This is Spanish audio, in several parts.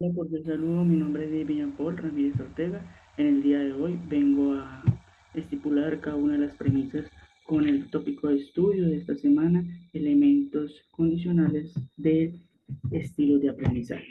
Hola, cordial saludo, mi nombre es David Paul Ramírez Ortega. En el día de hoy vengo a estipular cada una de las premisas con el tópico de estudio de esta semana, elementos condicionales de estilo de aprendizaje.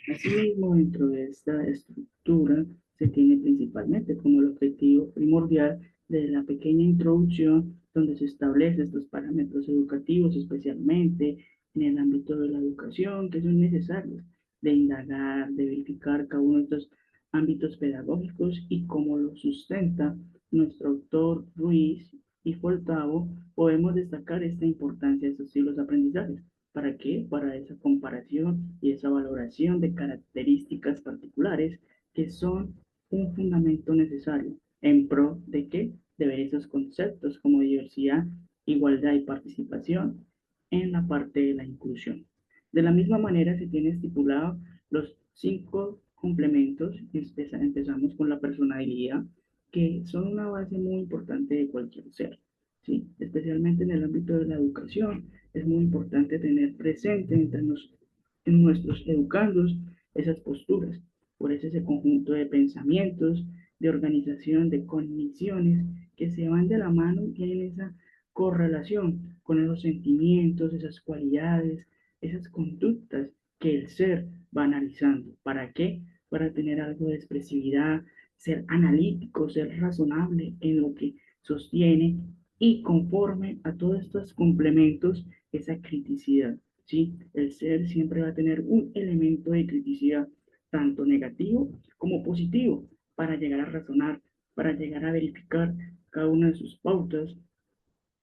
Asimismo, dentro de esta estructura se tiene principalmente como el objetivo primordial de la pequeña introducción donde se establecen estos parámetros educativos, especialmente en el ámbito de la educación, que son necesarios de indagar, de verificar cada uno de estos ámbitos pedagógicos y cómo lo sustenta nuestro autor Ruiz y Foltavo, podemos destacar esta importancia de estos estilos de aprendizaje. ¿Para qué? Para esa comparación y esa valoración de características particulares que son un fundamento necesario en pro de qué? De ver esos conceptos como diversidad, igualdad y participación en la parte de la inclusión. De la misma manera se tiene estipulado los 5 complementos. Empezamos con la personalidad, que son una base muy importante de cualquier ser, ¿sí? Especialmente en el ámbito de la educación. Es muy importante tener presente en nuestros educandos esas posturas. Por eso ese conjunto de pensamientos, de organización, de cogniciones que se van de la mano y tienen esa correlación con esos sentimientos, esas cualidades, esas conductas que el ser va analizando. ¿Para qué? Para tener algo de expresividad, ser analítico, ser razonable en lo que sostiene y conforme a todos estos complementos, esa criticidad. ¿Sí? El ser siempre va a tener un elemento de criticidad, tanto negativo como positivo, para llegar a razonar, para llegar a verificar cada una de sus pautas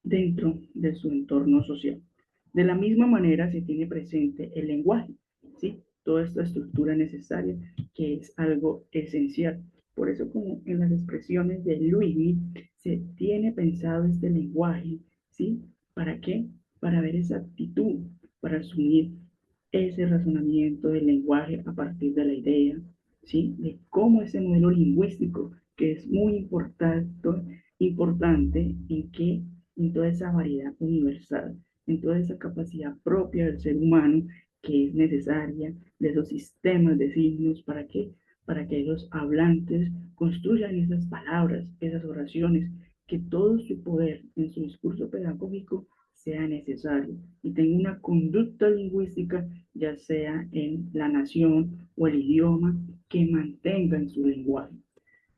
dentro de su entorno social. De la misma manera se tiene presente el lenguaje, ¿sí? Toda esta estructura necesaria que es algo esencial. Por eso, como en las expresiones de Luigi, se tiene pensado este lenguaje, ¿sí? ¿Para qué? Para ver esa actitud, para asumir ese razonamiento del lenguaje a partir de la idea, ¿sí? De cómo ese modelo lingüístico, que es muy importante en que en toda esa variedad universal, en toda esa capacidad propia del ser humano que es necesaria, de esos sistemas de signos, ¿para qué? Para que los hablantes construyan esas palabras, esas oraciones, que todo su poder en su discurso pedagógico sea necesario y tenga una conducta lingüística, ya sea en la nación o el idioma, que mantenga en su lenguaje.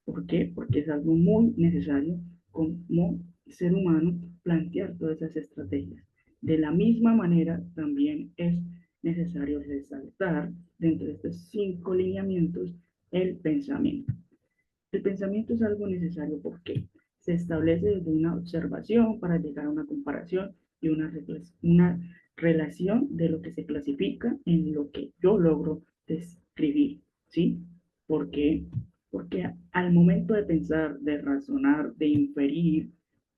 ¿Por qué? Porque es algo muy necesario como ser humano plantear todas esas estrategias. De la misma manera, también es necesario resaltar dentro de estos 5 lineamientos el pensamiento. El pensamiento es algo necesario porque se establece desde una observación para llegar a una comparación y una relación de lo que se clasifica en lo que yo logro describir, ¿sí? Porque porque al momento de pensar, de razonar, de inferir,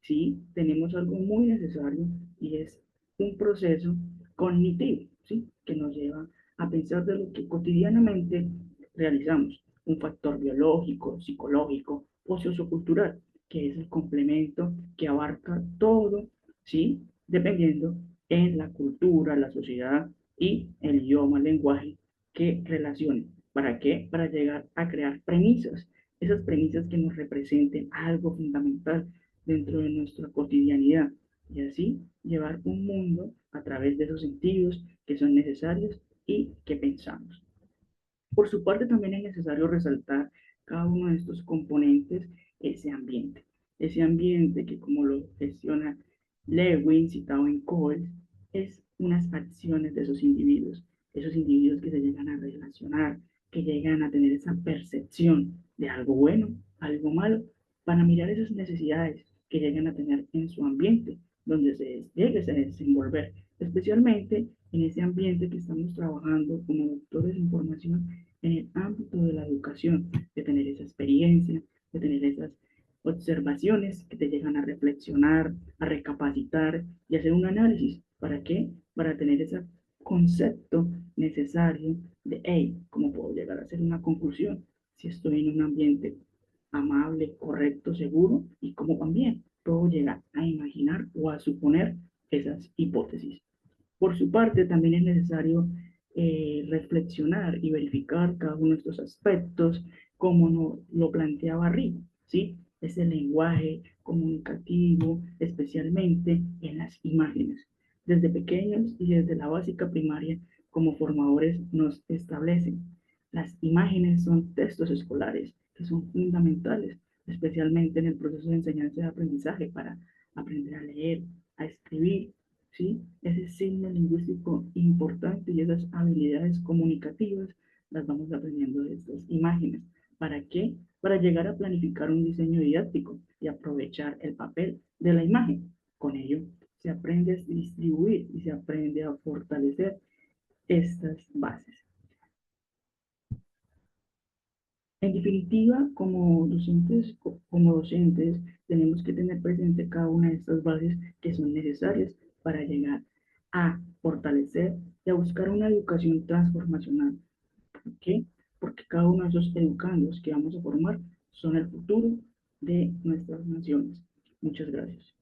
¿sí? Tenemos algo muy necesario y es un proceso cognitivo, ¿sí? Que nos lleva a pensar de lo que cotidianamente realizamos, un factor biológico, psicológico o sociocultural, que es el complemento que abarca todo, ¿sí? Dependiendo en la cultura, la sociedad y el idioma, el lenguaje que relacionen. ¿Para qué? Para llegar a crear premisas, esas premisas que nos representen algo fundamental dentro de nuestra cotidianidad y así llevar un mundo a través de esos sentidos que son necesarios y que pensamos. Por su parte, también es necesario resaltar cada uno de estos componentes, ese ambiente que como lo gestiona Lewin, citado en Coles, es unas acciones de esos individuos que se llegan a relacionar, que llegan a tener esa percepción de algo bueno, algo malo, para mirar esas necesidades que llegan a tener en su ambiente, donde se llegue a desenvolver, especialmente en ese ambiente que estamos trabajando como doctores de información en el ámbito de la educación, de tener esa experiencia, de tener esas observaciones que te llegan a reflexionar, a recapacitar y hacer un análisis. ¿Para qué? Para tener ese concepto necesario de, hey, ¿cómo puedo llegar a hacer una conclusión si estoy en un ambiente amable, correcto, seguro? Y cómo también puedo llegar a imaginar o a suponer esas hipótesis. Por su parte, también es necesario reflexionar y verificar cada uno de estos aspectos, como no, lo planteaba Rick, ¿sí? Ese lenguaje comunicativo, especialmente en las imágenes. Desde pequeños y desde la básica primaria, como formadores nos establecen. Las imágenes son textos escolares que son fundamentales, especialmente en el proceso de enseñanza y aprendizaje para aprender a leer, a escribir, ¿sí? Ese signo lingüístico importante y esas habilidades comunicativas las vamos aprendiendo de estas imágenes. ¿Para qué? Para llegar a planificar un diseño didáctico y aprovechar el papel de la imagen. Con ello se aprende a distribuir y se aprende a fortalecer estas bases. En definitiva, como docentes, tenemos que tener presente cada una de estas bases que son necesarias para llegar a fortalecer y a buscar una educación transformacional. ¿Por qué? Porque cada uno de esos educandos que vamos a formar son el futuro de nuestras naciones. Muchas gracias.